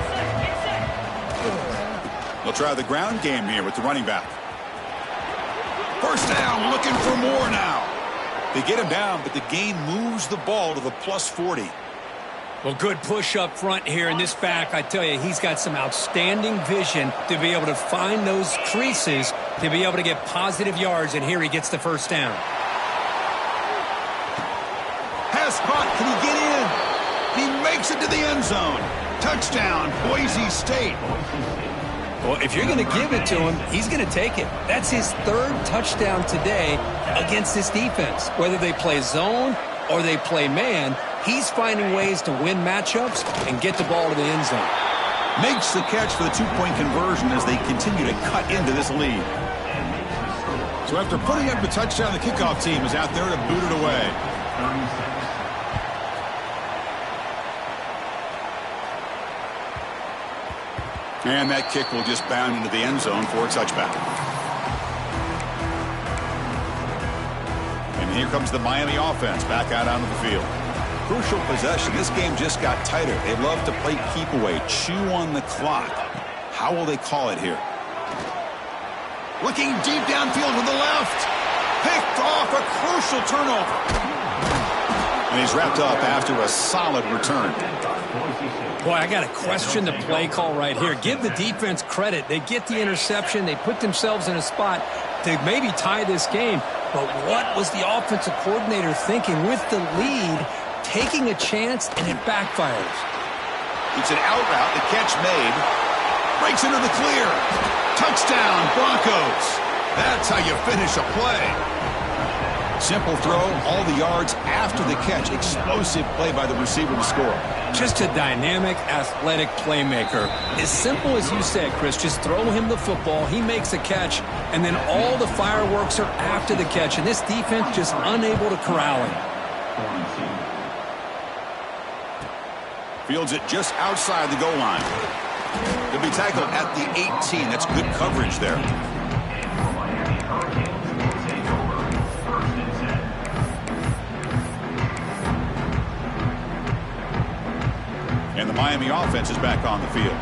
They'll try the ground game here with the running back. First down, looking for more now. They get him down, but the gain moves the ball to the +40. Well, good push up front here in this back. I tell you, he's got some outstanding vision to be able to find those creases to be able to get positive yards, and here he gets the first down. Pass caught. Can he get in? He makes it to the end zone. Touchdown, Boise State. Well, if you're going to give it to him, he's going to take it. That's his 3rd touchdown today against this defense. Whether they play zone or they play man, he's finding ways to win matchups and get the ball to the end zone. Makes the catch for the 2-point conversion as they continue to cut into this lead. So after putting up the touchdown, the kickoff team is out there to boot it away. And that kick will just bound into the end zone for a touchback. And here comes the Miami offense back out onto the field. Crucial possession. This game just got tighter. They love to play keep away, chew on the clock. How will they call it here? Looking deep downfield to the left. Picked off, a crucial turnover. And he's wrapped up after a solid return. Boy, I got to question the play call right here. Give the defense credit. They get the interception. They put themselves in a spot to maybe tie this game. But what was the offensive coordinator thinking with the lead, taking a chance, and it backfires? It's an out route. The catch made. Breaks into the clear. Touchdown, Broncos. That's how you finish a play. Simple throw, all the yards after the catch. Explosive play by the receiver to score. Just a dynamic, athletic playmaker. As simple as you said, Chris, just throw him the football. He makes a catch, and then all the fireworks are after the catch. And this defense just unable to corral him. Fields it just outside the goal line. He'll be tackled at the 18. That's good coverage there. And the Miami offense is back on the field.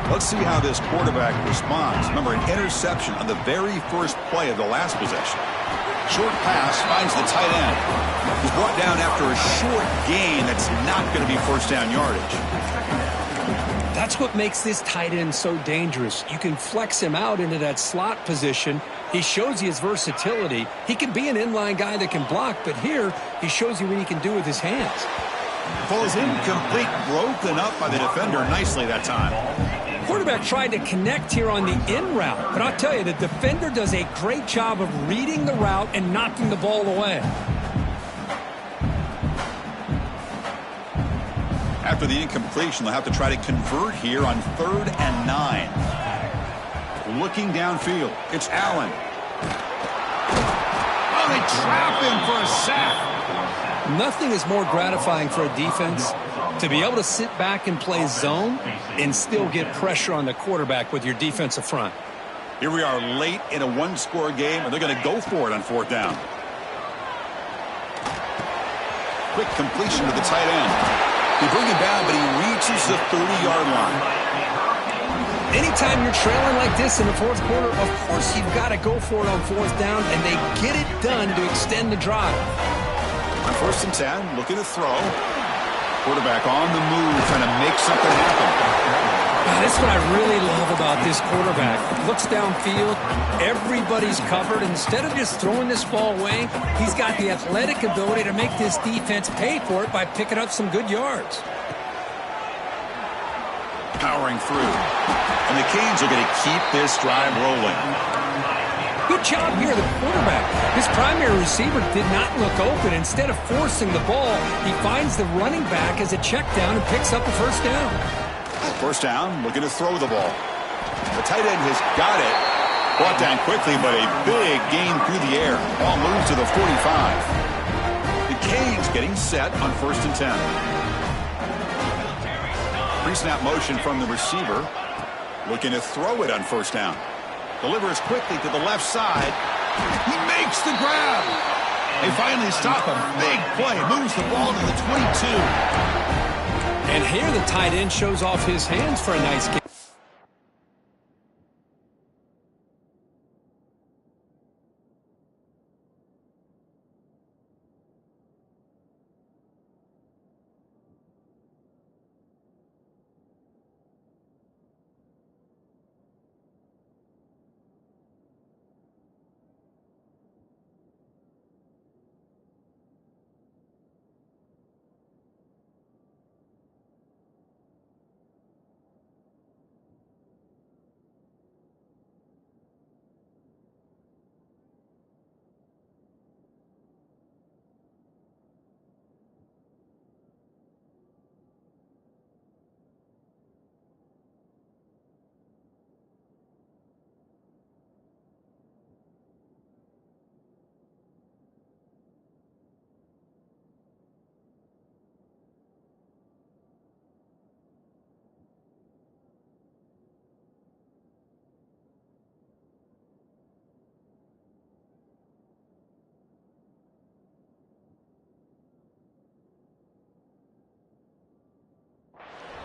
Let's see how this quarterback responds. Remember, an interception on the very first play of the last possession. Short pass finds the tight end. He's brought down after a short gain that's not going to be first down yardage. That's what makes this tight end so dangerous. You can flex him out into that slot position. He shows you his versatility. He can be an inline guy that can block, but here he shows you what he can do with his hands. Falls incomplete, broken up by the defender nicely that time. Quarterback tried to connect here on the in route, but I'll tell you, the defender does a great job of reading the route and knocking the ball away. After the incompletion, they'll have to try to convert here on 3rd and 9. Looking downfield, it's Allen. Oh, they trap him for a sack. Nothing is more gratifying for a defense to be able to sit back and play zone and still get pressure on the quarterback with your defensive front. Here we are late in a one-score game, and they're going to go for it on 4th down. Quick completion to the tight end. They bring him down, but he reaches the 30-yard line. Anytime you're trailing like this in the 4th quarter, of course you've got to go for it on 4th down, and they get it done to extend the drive. On 1st and 10, looking to throw. Quarterback on the move, trying to make something happen. That's what I really love about this quarterback. Looks downfield, everybody's covered. Instead of just throwing this ball away, he's got the athletic ability to make this defense pay for it by picking up some good yards. Powering through. And the Canes are going to keep this drive rolling. Good job here, the quarterback. His primary receiver did not look open. Instead of forcing the ball, he finds the running back as a check down and picks up a 1st down. 1st down, looking to throw the ball. The tight end has got it. Brought down quickly, but a big gain through the air. Ball moves to the 45. The Canes getting set on 1st and 10. Pre-snap motion from the receiver. Looking to throw it on 1st down. Delivers quickly to the left side. He makes the grab. They finally stop him. Big play. Moves the ball to the 22. And here the tight end shows off his hands for a nice game.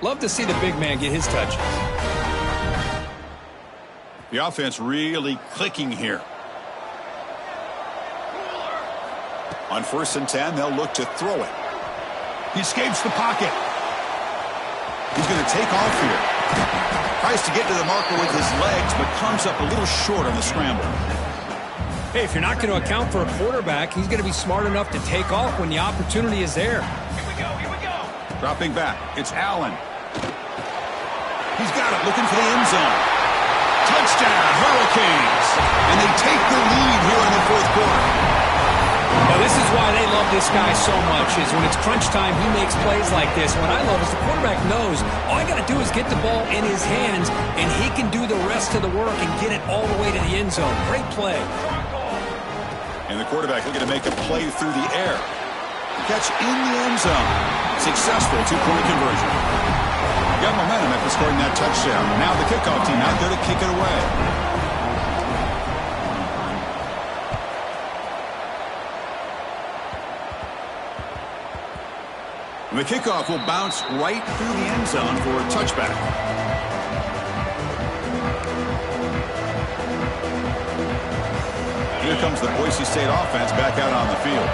Love to see the big man get his touches. The offense really clicking here. On 1st and 10, they'll look to throw it. He escapes the pocket. He's going to take off here. Tries to get to the marker with his legs, but comes up a little short on the scramble. Hey, if you're not going to account for a quarterback, he's going to be smart enough to take off when the opportunity is there. Here we go. Dropping back, it's Allen. He's got it, looking for the end zone. Touchdown, Hurricanes. And they take the lead here in the 4th quarter. Now, this is why they love this guy so much, is when it's crunch time, he makes plays like this. What I love is the quarterback knows all I got to do is get the ball in his hands, and he can do the rest of the work and get it all the way to the end zone. Great play. And the quarterback looking to make a play through the air. Catch in the end zone. Successful 2-point conversion. Got momentum after scoring that touchdown. Now the kickoff team out there to kick it away. And the kickoff will bounce right through the end zone for a touchback. comes the Boise State offense back out on the field.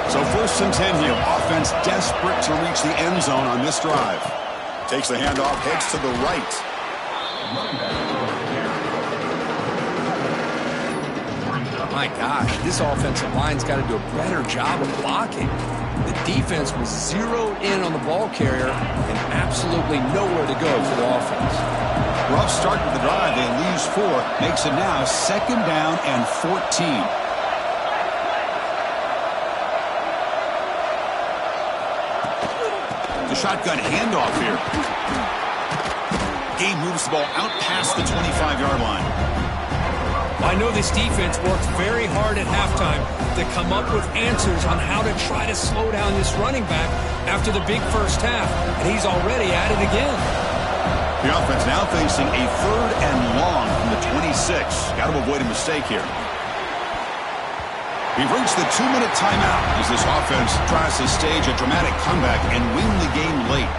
So 1st and 10 here. Offense desperate to reach the end zone on this drive. Takes the handoff, heads to the right. My gosh, this offensive line's got to do a better job of blocking. The defense was zeroed in on the ball carrier and absolutely nowhere to go for the offense. Rough start to the drive. They lose 4. Makes it now 2nd down and 14. The shotgun handoff here. Game moves the ball out past the 25-yard line. I know this defense worked very hard at halftime to come up with answers on how to try to slow down this running back after the big first half, and he's already at it again. The offense now facing a 3rd and long from the 26. Got to avoid a mistake here. We've reached the 2-minute timeout as this offense tries to stage a dramatic comeback and win the game late.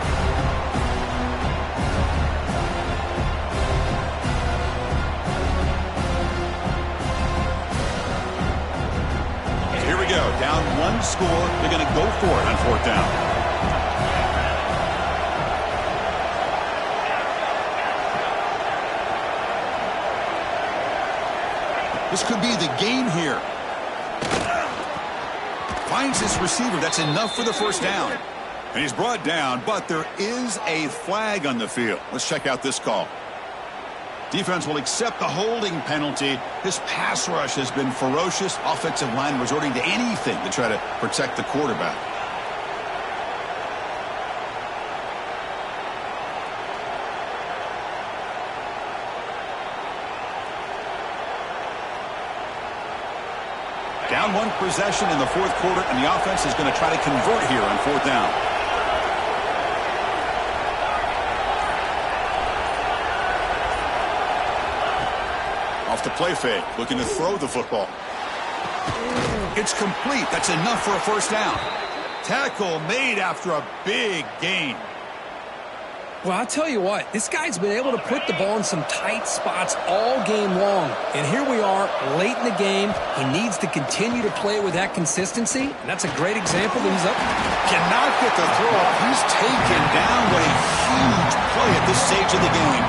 Here we go. Down 1 score. They're going to go for it on 4th down. This could be the game here. Finds his receiver. That's enough for the 1st down. And he's brought down, but there is a flag on the field. Let's check out this call. Defense will accept the holding penalty. This pass rush has been ferocious. Offensive line resorting to anything to try to protect the quarterback. Down 1 possession in the 4th quarter, and the offense is going to try to convert here on 4th down. Off the play fake, looking to throw the football. It's complete. That's enough for a 1st down. Tackle made after a big gain. Well, I'll tell you what, this guy's been able to put the ball in some tight spots all game long. And here we are, late in the game. He needs to continue to play with that consistency. And that's a great example that he's up. Cannot get the throw off. He's taken down. What a huge play at this stage of the game.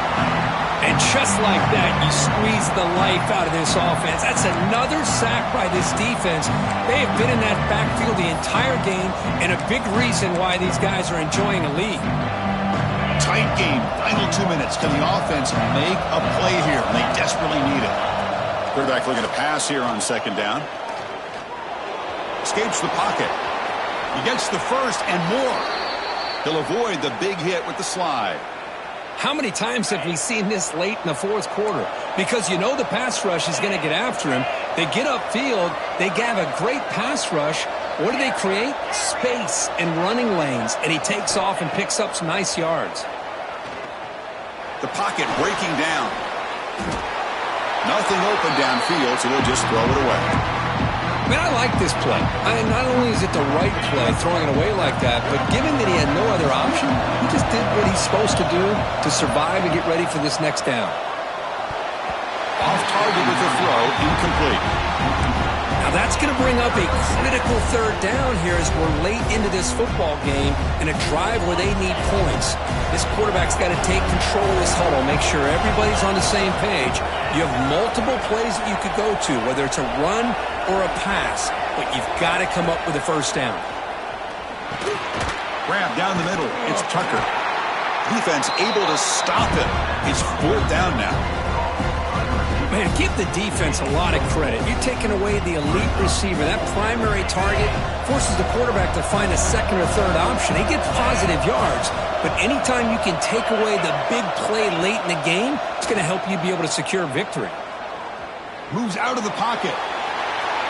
And just like that, you squeeze the life out of this offense. That's another sack by this defense. They have been in that backfield the entire game, and a big reason why these guys are enjoying a lead. Tight game. Final 2 minutes. Can the offense make a play here? And they desperately need it. Quarterback looking to pass here on 2nd down. Escapes the pocket. He gets the 1st and more. He'll avoid the big hit with the slide. How many times have we seen this late in the 4th quarter? Because you know the pass rush is going to get after him. They get upfield. They have a great pass rush. What do they create? Space and running lanes. And he takes off and picks up some nice yards. The pocket breaking down. Nothing open downfield, so they'll just throw it away. Man, I like this play. Not only is it the right play, throwing it away like that, but given that he had no other option, he just did what he's supposed to do to survive and get ready for this next down. Off target with the throw, incomplete. Now that's going to bring up a critical 3rd down here as we're late into this football game in a drive where they need points. This quarterback's got to take control of this huddle, make sure everybody's on the same page. You have multiple plays that you could go to, whether it's a run or a pass, but you've got to come up with a 1st down. Grab down the middle. It's Tucker. Defense able to stop it. It's 4th down now. Man, give the defense a lot of credit. You're taking away the elite receiver. That primary target forces the quarterback to find a 2nd or 3rd option. He gets positive yards, but anytime you can take away the big play late in the game, it's going to help you be able to secure victory. Moves out of the pocket.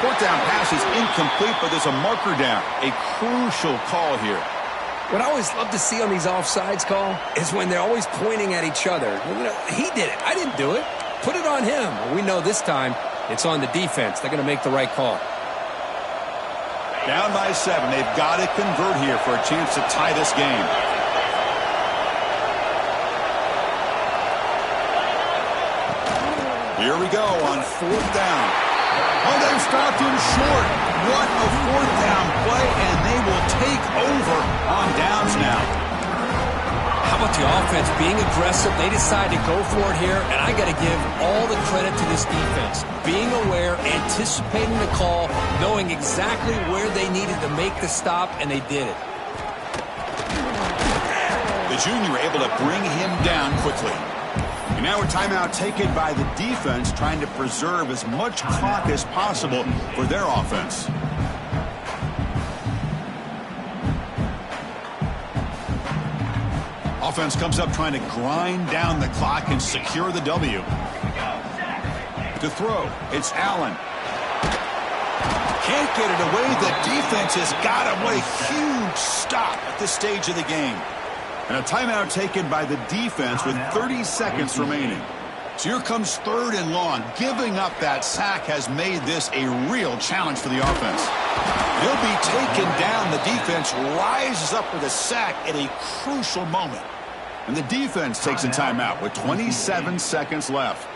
4th down pass is incomplete, but there's a marker down. A crucial call here. What I always love to see on these offsides call is when they're always pointing at each other. You know, he did it. I didn't do it. Put it on him. We know this time it's on the defense. They're going to make the right call. Down by 7. They've got to convert here for a chance to tie this game. Here we go on 4th down. Oh, they've stopped him short. What a fourth down play, and they will take over on downs now. How about the offense being aggressive? They decide to go for it here, and I got to give all the credit to this defense. Being aware, anticipating the call, knowing exactly where they needed to make the stop, and they did it. The junior able to bring him down quickly. And now a timeout taken by the defense, trying to preserve as much clock as possible for their offense. Offense comes up trying to grind down the clock and secure the W. To throw, it's Allen. Can't get it away. The defense has got him. What a huge stop at this stage of the game. And a timeout taken by the defense with 30 seconds remaining. So here comes 3rd and long. Giving up that sack has made this a real challenge for the offense. He'll be taken down. The defense rises up with a sack at a crucial moment. And the defense takes a timeout with 27 seconds left.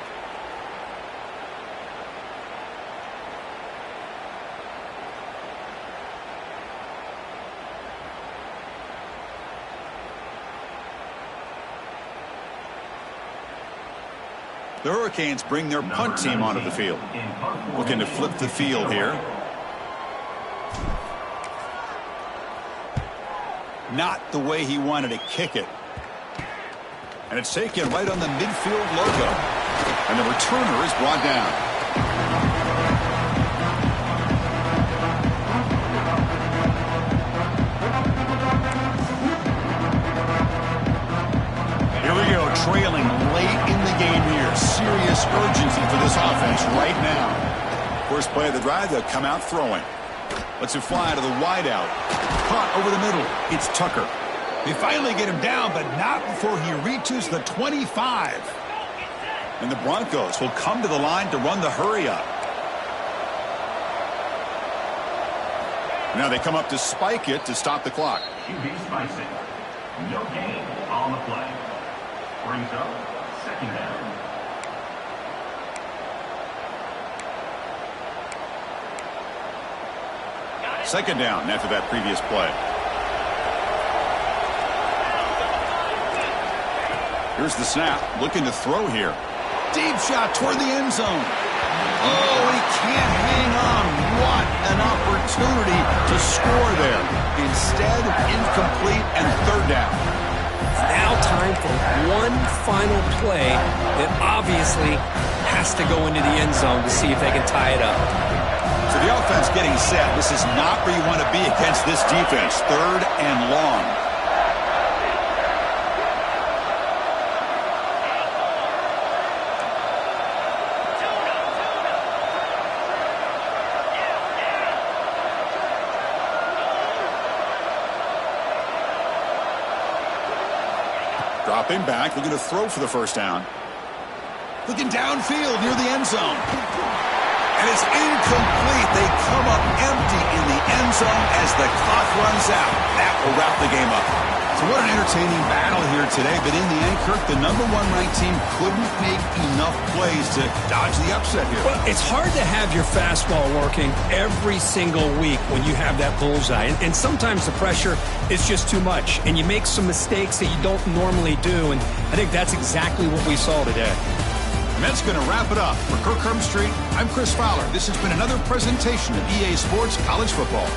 The Hurricanes bring their punt team onto the field. Looking to flip the field here. Not the way he wanted to kick it. And it's taken right on the midfield logo. And the returner is brought down. Here we go, trailing late in the game here. Serious urgency for this offense right now. First play of the drive, they'll come out throwing. Lets it fly to the wideout. Caught over the middle. It's Tucker. They finally get him down, but not before he reaches the 25. And the Broncos will come to the line to run the hurry up. Now they come up to spike it to stop the clock. QB spicing. No gain on the play. Brings up 2nd down. Second down after that previous play. Here's the snap, looking to throw here. Deep shot toward the end zone. Oh, he can't hang on. What an opportunity to score there. Instead, incomplete and 3rd down. Now time for one final play that obviously has to go into the end zone to see if they can tie it up. So the offense getting set. This is not where you want to be against this defense. 3rd and long. Dropping back, looking to throw for the 1st down. Looking downfield near the end zone. And it's incomplete. They come up empty in the end zone as the clock runs out. That will wrap the game up. So what an entertaining battle here today. But in the end, Kirk, the #1 ranked team couldn't make enough plays to dodge the upset here. Well, it's hard to have your fastball working every single week when you have that bullseye. And sometimes the pressure is just too much. And you make some mistakes that you don't normally do. And I think that's exactly what we saw today. And that's going to wrap it up. For Kirk Street, I'm Chris Fowler. This has been another presentation of EA Sports College Football.